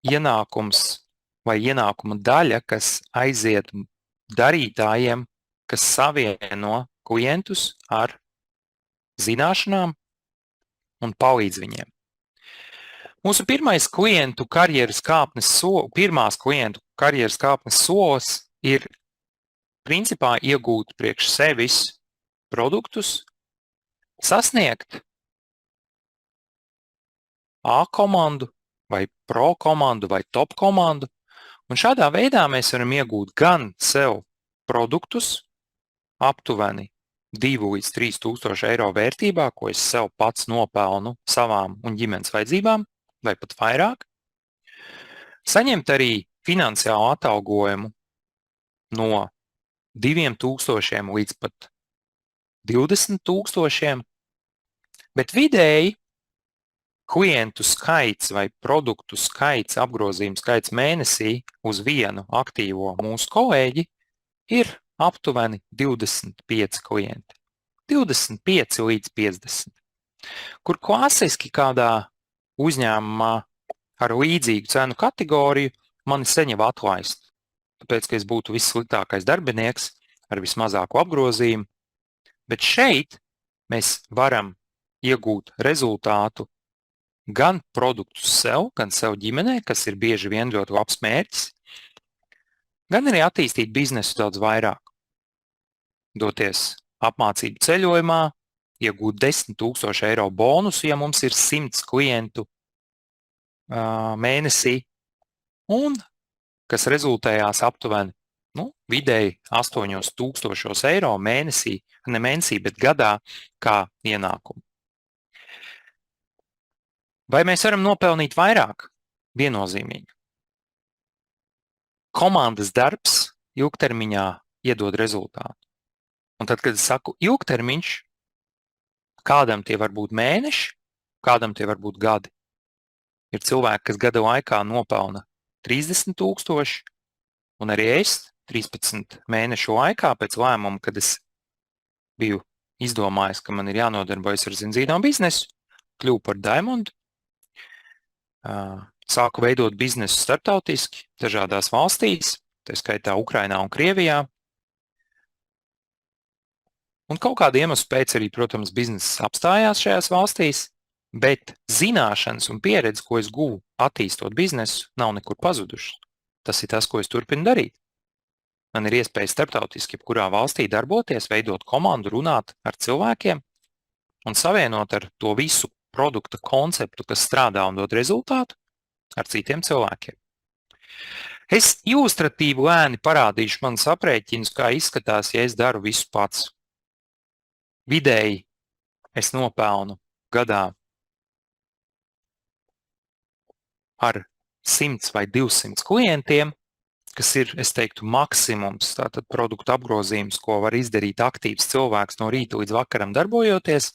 ienākums vai ienākuma daļa, kas aiziet darītājiem, kas savieno klientus ar zināšanām un palīdz viņiem. Mūsu pirmās klientu karjeras kāpnes solis ir principā iegūt priekš sevis produktus, sasniegt A komandu vai pro komandu vai top komandu, un šādā veidā mēs varam iegūt gan sev produktus aptuveni 2 līdz 3 tūkstoši eiro vērtībā, ko es sev pats nopelnu savām un ģimenes vajadzībām, vai pat vairāk. Saņemt arī finansiālu atalgojumu no 2000 līdz pat 20 000, bet vidēji klientu skaits vai produktu skaits, apgrozījuma skaits mēnesī uz vienu aktīvo mūsu kolēģi ir aptuveni 25 klienti. 25 līdz 50. Kur klasiski kādā uzņēmumā ar līdzīgu cenu kategoriju mani sen jau atlaist, tāpēc, ka es būtu vissliktākais darbinieks ar vismazāko apgrozījumu, bet šeit mēs varam iegūt rezultātu gan produktus sev, gan sev ģimenē, kas ir bieži vien ļoti labs mērķis, gan arī attīstīt biznesu daudz vairāk. Doties apmācību ceļojumā, iegūt 10,000 eiro bonusu, ja mums ir 100 klientu mēnesī, un kas rezultējās aptuveni vidēji 8,000 eiro mēnesī, ne mēnesī, bet gadā kā ienākumu. Vai mēs varam nopelnīt vairāk? Viennozīmīgi. Komandas darbs ilgtermiņā iedod rezultātu. Un tad, kad es saku ilgtermiņš, kādam tie var būt mēneši, kādam tie var būt gadi. Ir cilvēki, kas gada laikā nopelna 30,000, un arī es 13 mēnešu laikā pēc lēmuma, kad es biju izdomājis, ka man ir jānodarbojas ar zinzīno biznesu, kļuvu par Diamondu, sāku veidot biznesu starptautiski, dažādās valstīs, tā skaitā Ukrainā un Krievijā. Un kaut kādu iemeslu pēc arī, protams, bizness apstājās šajās valstīs, bet zināšanas un pieredze, ko es guvu attīstot biznesu, nav nekur pazudušas. Tas ir tas, ko es turpinu darīt. Man ir iespēja starptautiski jebkurā valstī darboties, veidot komandu, runāt ar cilvēkiem un savienot ar to visu produkta konceptu, kas strādā un dod rezultātu, ar citiem cilvēkiem. Es ilustratīvi lēni parādīšu manus aprēķinus, kā izskatās, ja es daru visu pats. Vidēji es nopelnu gadā ar 100 vai 200 klientiem, kas ir, es teiktu, maksimums, tātad produktu apgrozījums, ko var izdarīt aktīvs cilvēks no rīta līdz vakaram darbojoties,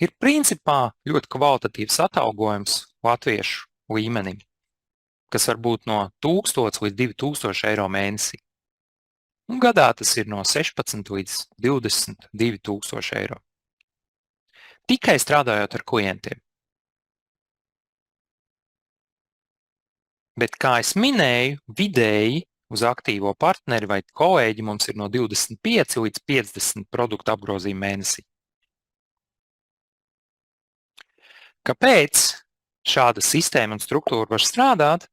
ir principā ļoti kvalitatīvs atalgojums latviešu līmenim, kas var būt no 1000 līdz 2000 eiro mēnesī. Un gadā tas ir no 16 līdz 22,000 eiro. Tikai strādājot ar klientiem. Bet, kā es minēju, vidēji uz aktīvo partneri vai kolēģi mums ir no 25 līdz 50 produktu apgrozījumu mēnesī. Kāpēc šāda sistēma un struktūra var strādāt?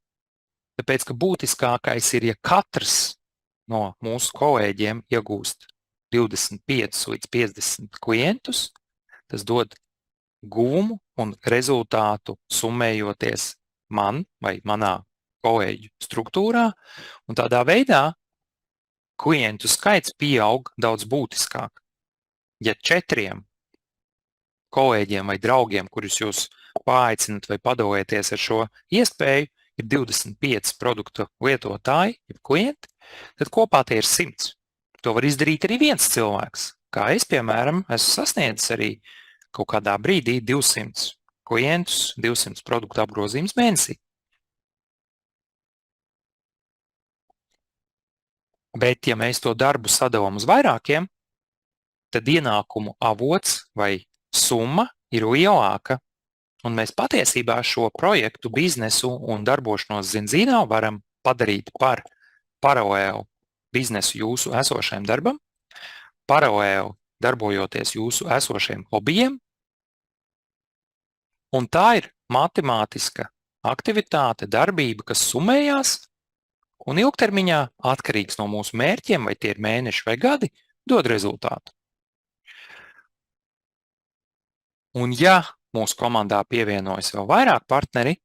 Tāpēc, ka būtiskākais ir, ja katrs no mūsu kolēģiem iegūst 25 līdz 50 klientus, tas dod guvumu un rezultātu summējoties man vai manā kolēģu struktūrā, un tādā veidā klientu skaits pieaug daudz būtiskāk. Ja 4 kolēģiem vai draugiem, kurus jūs paaicinat vai padalieties ar šo iespēju, ir 25 produktu lietotāji, jeb klienti, tad kopā tie ir 100. To var izdarīt arī viens cilvēks. Kā es, piemēram, esmu sasniedzis arī kaut kādā brīdī 200 klientus, 200 produktu apgrozījums mēnesī. Bet, ja mēs to darbu sadalām uz vairākiem, tad ienākumu avots vai summa ir lielāka, un mēs patiesībā šo projektu, biznesu un darbošanos zinzīnā varam padarīt par paralēlu biznesu jūsu esošajam darbam, paralēli darbojoties jūsu esošajiem hobijiem, un tā ir matemātiska aktivitāte, darbība, kas summējās, un ilgtermiņā, atkarīgs no mūsu mērķiem, vai tie ir mēneši vai gadi, dod rezultātu. Un ja mūsu komandā pievienojas vēl vairāk partneri,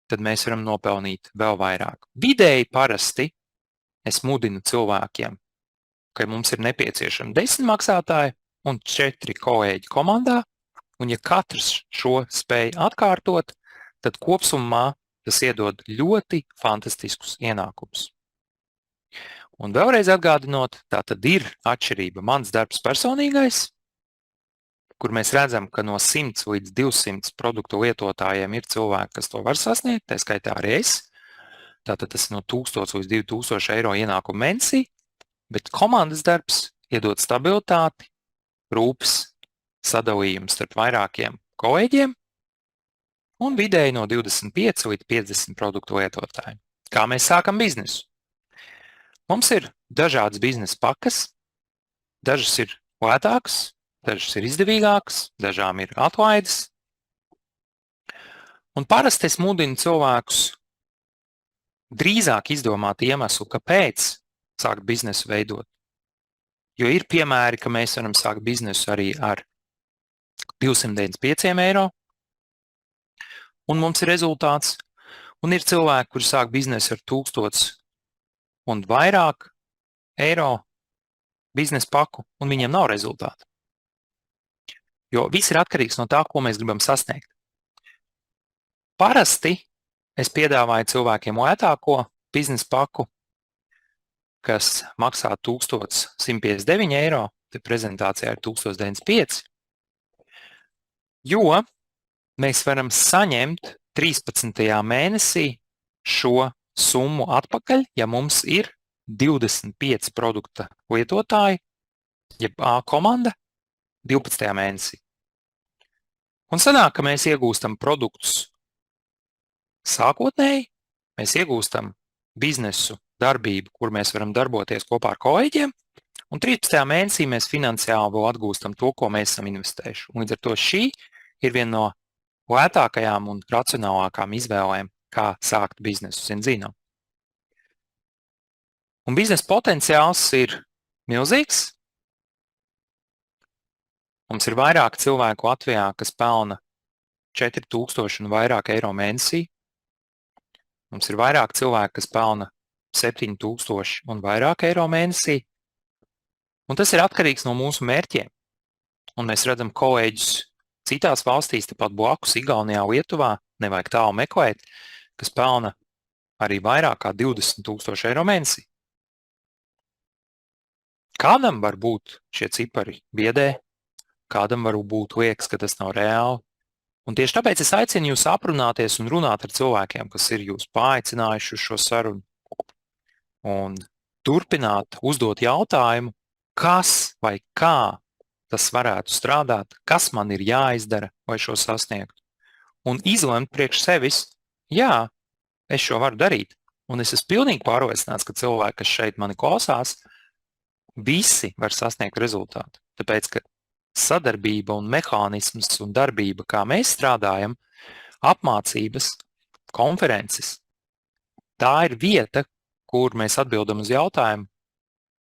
tad mēs varam nopelnīt vēl vairāk. Vidēji parasti es mudinu cilvēkiem, ka mums ir nepieciešami 10 maksātāji un 4 kolēģi komandā, un ja katrs šo spēj atkārtot, tad kopsumā tas iedod ļoti fantastiskus ienākumus. Un vēlreiz atgādinot, tā tad ir atšķirība mans darbs personīgais, kur mēs redzam, ka no 100 līdz 200 produktu lietotājiem ir cilvēki, kas to var sasniegt, tā skaitā arī es. Tātad tas ir no 1000 līdz 2000 eiro ienākumu mēnesī, bet komandas darbs iedod stabilitāti, rūpes sadalījums starp vairākiem kolēģiem, un vidēji no 25 līdz 50 produktu lietotājiem. Kā mēs sākam biznesu? Mums ir dažādas biznesa pakas, dažas ir lētākas, dažas ir izdevīgākas, dažām ir atlaides. Un parasti es mudinu cilvēkus drīzāk izdomāt iemeslu, kāpēc sākt biznesu veidot. Jo ir piemēri, ka mēs varam sākt biznesu arī ar 295 eiro, un mums ir rezultāts. Un ir cilvēki, kuri sāk biznesu ar 1000 un vairāk eiro biznesa paku, un viņiem nav rezultātu. Jo viss ir atkarīgs no tā, ko mēs gribam sasniegt. Parasti es piedāvāju cilvēkiem lētāko biznesa paku, kas maksā 1159 eiro, te prezentācijā ir 1095, jo mēs varam saņemt 13. mēnesī šo summu atpakaļ, ja mums ir 25 produkta lietotāji, jeb A komanda, 12. mēnesī. Un sanāk, ka mēs iegūstam produktus sākotnēji, mēs iegūstam biznesu darbību, kur mēs varam darboties kopā ar kolēģiem, un 13. mēnesī mēs finansiāli vēl atgūstam to, ko mēs esam investējuši. Un līdz ar to šī ir viena no lētākajām un racionālākām izvēlēm, kā sākt biznesu Zinzīnā. Un biznesa potenciāls ir milzīgs. Mums ir vairāk cilvēku Latvijā, kas pelna 4000 un vairāk eiro mēnesī. Mums ir vairāk cilvēku, kas pelna 7000 un vairāk eiro mēnesī. Un tas ir atkarīgs no mūsu mērķiem. Un mēs redzam kolēģus citās valstīs, tepat blakus, Igaunijā, Lietuvā, nevajag tālu meklēt, kas pelna arī vairāk kā 20 000 eiro mēnesī. Kādam var būt šie cipari biedē, kādam var būt liekas, ka tas nav reāli. Un tieši tāpēc es aicinu jūs aprunāties un runāt ar cilvēkiem, kas ir jūs paaicinājuši uz šo sarunu. Un turpināt uzdot jautājumu, kas vai kā tas varētu strādāt, kas man ir jāizdara, lai šo sasniegtu. Un izlemt priekš sevis, jā, es šo varu darīt. Un es esmu pilnīgi pārliecināts, ka cilvēki, kas šeit mani klausās, visi var sasniegt rezultātu. Tāpēc, ka sadarbība un mehānisms un darbība, kā mēs strādājam, apmācības, konferences, tā ir vieta, kur mēs atbildam uz jautājumu,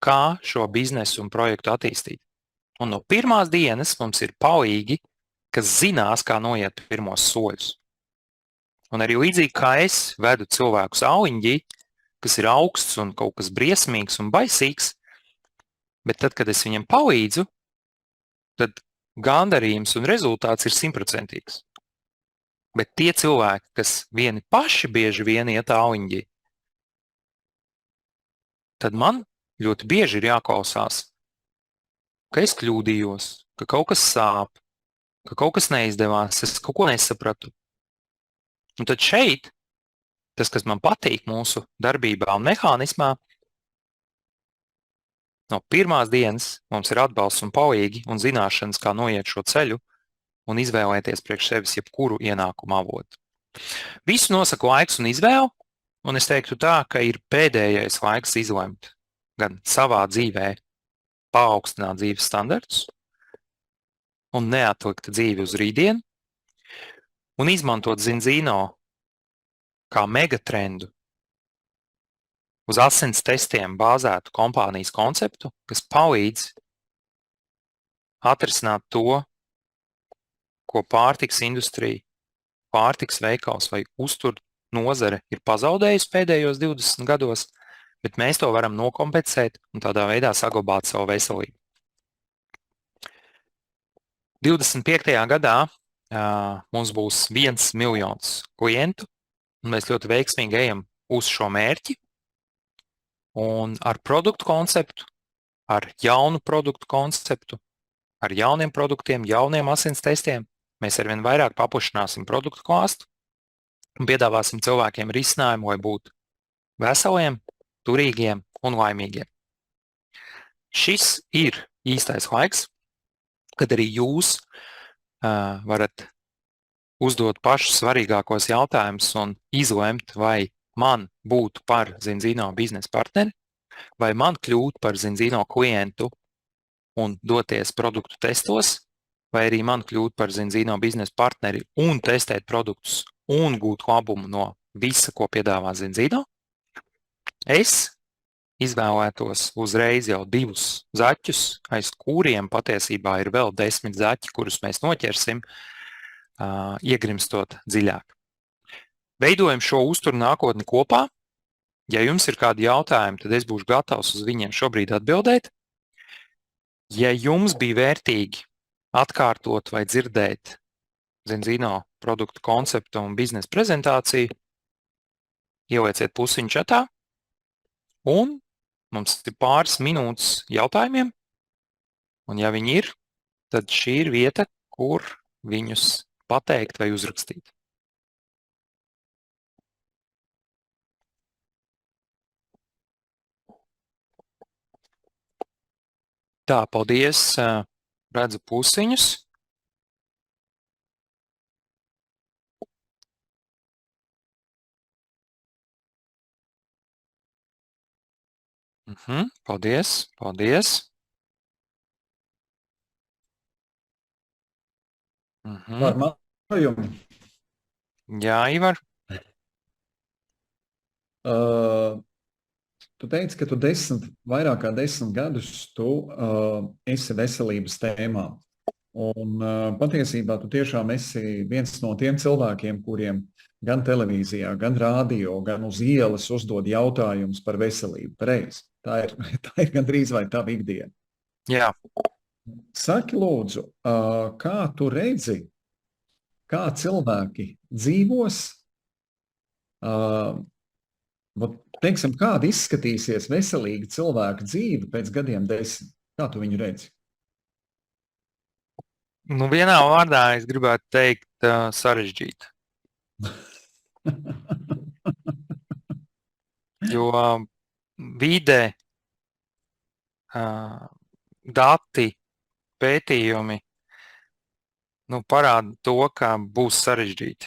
kā šo biznesu un projektu attīstīt. Un no pirmās dienas mums ir palīgi, kas zinās, kā noiet pirmos soļus. Un arī līdzīgi kā es vedu cilvēkus auliņģī, kas ir augsts un kaut kas briesmīgs un baisīgs, bet tad, kad es viņam palīdzu, tad gandarījums un rezultāts ir 100%. Bet tie cilvēki, kas vieni paši bieži vien iet auliņģī, tad man ļoti bieži ir jāklausās, ka es kļūdījos, ka kaut kas sāp, ka kaut kas neizdevās, es kaut ko nesapratu. Un tad šeit, tas, kas man patīk mūsu darbībā un mehānismā, no pirmās dienas mums ir atbalsts un palīgi un zināšanas, kā noiet šo ceļu un izvēlēties priekš sevis jebkuru ienākumu avotu. Visu nosaka laiks un izvēle, un es teiktu tā, ka ir pēdējais laiks izlemt gan savā dzīvē paaugstināt dzīves standartus un neatlikt dzīvi uz rītdienu un izmantot Zinzīno kā megatrendu uz asins testiem bāzētu kompānijas konceptu, kas palīdz atrisināt to, ko pārtiks industrija, pārtiks veikals vai uztur nozare ir pazaudējusi pēdējos 20 gados, bet mēs to varam nokompensēt un tādā veidā saglabāt savu veselību. 25. gadā mums būs 1 miljons klientu, un mēs ļoti veiksmīgi ejam uz šo mērķi. Un ar produktu konceptu, ar jaunu produktu konceptu, ar jauniem produktiem, jauniem asins testiem, mēs arvien vairāk paplašināsim produktu klāstu un piedāvāsim cilvēkiem risinājumu, lai būtu veseliem, turīgiem un laimīgiem. Šis ir īstais laiks, kad arī jūs varat uzdot pašus svarīgākos jautājumus un izlemt, vai man būtu par Zinzīno biznesa partneri, vai man kļūt par Zinzīno klientu un doties produktu testos, vai arī man kļūt par Zinzīno biznesa partneri un testēt produktus un gūt labumu no visa, ko piedāvā Zinzīno. Es izvēlētos uzreiz jau 2 zaķus, aiz kuriem patiesībā ir vēl 10 zaķi, kurus mēs noķersim, iegrimstot dziļāk. Veidojam šo uzturu nākotni kopā. Ja jums ir kādi jautājumi, tad es būšu gatavs uz viņiem šobrīd atbildēt. Ja jums bija vērtīgi atkārtot vai dzirdēt Zinzino produktu konceptu un biznesa prezentāciju, ielieciet plusiņu čatā, un mums ir pāris minūtes jautājumiem, un ja viņi ir, tad šī ir vieta, kur viņus pateikt vai uzrakstīt. Tā, paldies, redzu plusiņus. Paldies, paldies. Par mājumu. Jā, Ivar. Tu teici, ka tu vairāk kā 10 gadus esi veselības tēmā. Un patiesībā tu tiešām esi viens no tiem cilvēkiem, kuriem gan televīzijā, gan rādio, gan uz ielas uzdod jautājumus par veselību. Pareizi. Tā ir gandrīz vai tava ikdiena. Jā. Saki lūdzu, kā tu redzi, kā cilvēki dzīvos, teiksim, kāda izskatīsies veselīga cilvēka dzīve pēc gadiem 10? Kā tu viņu redzi? Nu, vienā vārdā es gribētu teikt sarežģīt. Jo vide, dati, pētījumi parāda to, ka būs sarežģīti.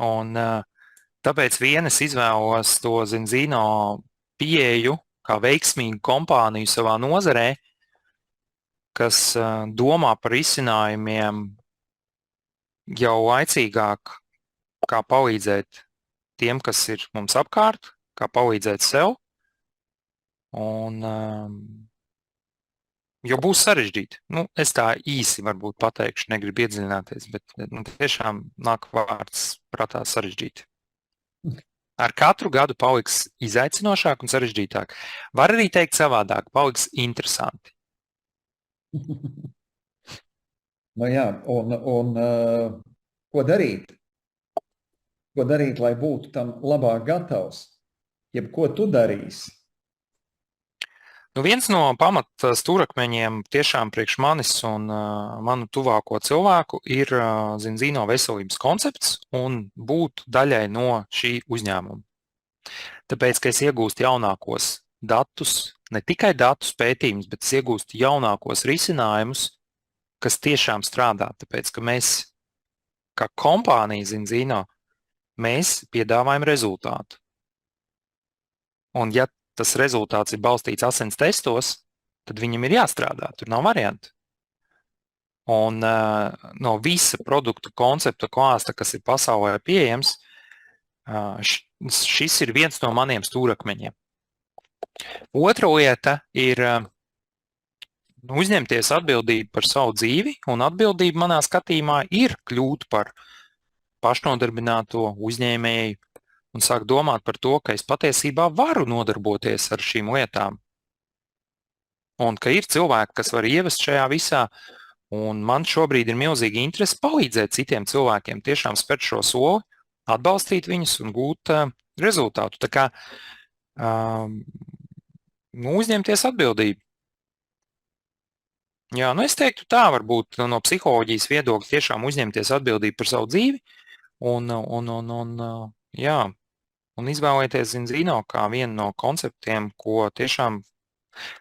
Un tāpēc vienas izvēlos to Zinzino pieeju kā veiksmīgu kompāniju savā nozarē, kas domā par risinājumiem jau laicīgāk, kā palīdzēt tiem, kas ir mums apkārt, kā palīdzēt sev. Un, jo būs sarežģīti. Es tā īsi varbūt pateikšu, negribu iedziļināties, bet tiešām nāk vārds prātā sarežģīti. Ar katru gadu paliks izaicinošāk un sarežģītāk. Var arī teikt savādāk, paliks interesanti. Nu jā, un ko darīt? Ko darīt, lai būtu tam labāk gatavs? Jeb ko tu darīsi? Viens no pamata stūrakmeņiem tiešām priekš manis un manu tuvāko cilvēku ir Zinzino veselības koncepts un būt daļai no šī uzņēmuma. Tāpēc, ka es iegūstu jaunākos datus, ne tikai datus pētījumus, bet es iegūstu jaunākos risinājumus, kas tiešām strādā. Tāpēc, ka mēs, kā kompānija Zinzino, mēs piedāvājam rezultātu. Un ja tas rezultāts ir balstīts asins testos, tad viņam ir jāstrādā, tur nav variantu. Un no visa produktu koncepta klāsta, kas ir pasaulē pieejams, šis ir viens no maniem stūrakmeņiem. Otra lieta ir uzņemties atbildību par savu dzīvi, un atbildība manā skatījumā ir kļūt par pašnodarbināto uzņēmēju un sāk domāt par to, ka es patiesībā varu nodarboties ar šīm lietām. Un ka ir cilvēki, kas var ievest šajā visā, un man šobrīd ir milzīga interese palīdzēt citiem cilvēkiem tiešām spērt šo soli, atbalstīt viņus un gūt rezultātu. Tā kā uzņemties atbildību. Jā, es teiktu tā, varbūt no psiholoģijas viedokļa tiešām uzņemties atbildību par savu dzīvi un izvēlēties Zinzino kā vienu no konceptiem, ko tiešām,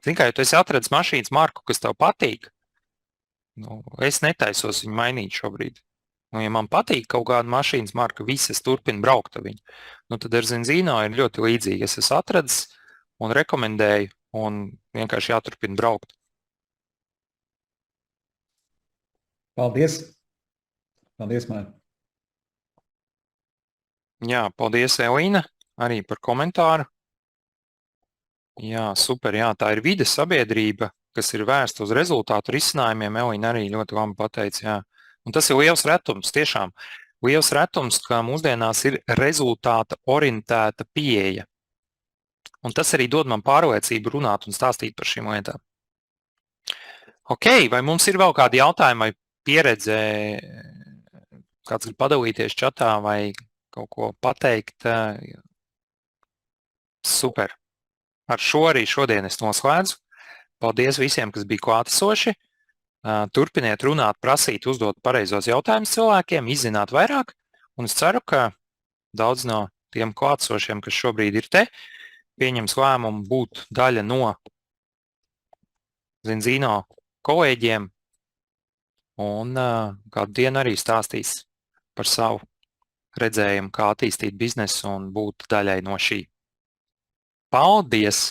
ja tu esi atradis mašīnas marku, kas tev patīk, es netaisos viņu mainīt šobrīd. Ja man patīk kaut kāda mašīnas marka, visas turpina braukt ar viņu, tad ar Zinzino ir ļoti līdzīgi. Es esmu atradis un rekomendēju, un vienkārši jāturpina braukt. Paldies! Paldies, Māri! Jā, paldies, Elīna, arī par komentāru. Jā, super, jā, tā ir vides sabiedrība, kas ir vērsta uz rezultātu risinājumiem. Elīna arī ļoti labi pateica, jā. Un tas ir liels retums, tiešām. Liels retums, ka mūsdienās ir rezultāta orientēta pieeja. Un tas arī dod man pārliecību runāt un stāstīt par šīm lietām. Ok, vai mums ir vēl kādi jautājumi vai pieredze, kāds grib padalīties čatā vai kaut ko pateikt? Super. Ar šo arī šodien es noslēdzu. Paldies visiem, kas bija klātesoši. Turpiniet runāt, prasīt, uzdot pareizos jautājumus cilvēkiem, izzināt vairāk. Un es ceru, ka daudz no tiem klātesošiem, kas šobrīd ir te, pieņems lēmumu būt daļa no Zinzino kolēģiem un kādu dienu arī stāstīs par savu redzējumu, kā attīstīt biznesu un būt daļai no šī. Paldies!